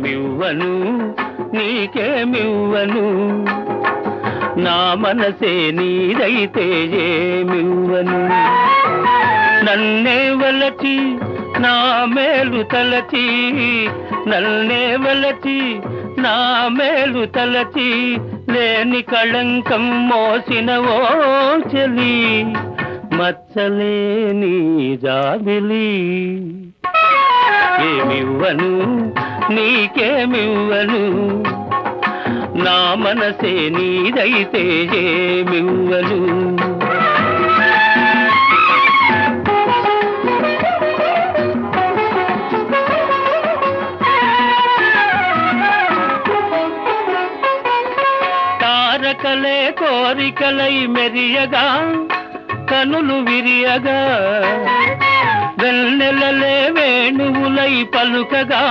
ఏమివ్వను నీకేమివ్వను, నా మనసే నీదైతే ఏమివ్వను. నన్నే వలచి నా మేలు తలచి, నన్నే వలచి నా మేలు తలచి, లేని కళంకం మోసిన ఓ చెలి, మచ్చలేని జాబిలి. ఏమివ్వను నీకేమివ్వను, నా మనసే నీదైతే ఏమివ్వను. తారకలే కోరికలై మెరియగా, కనులు విరియగా, వెన్నెలలే వేణువులై పలుకగా,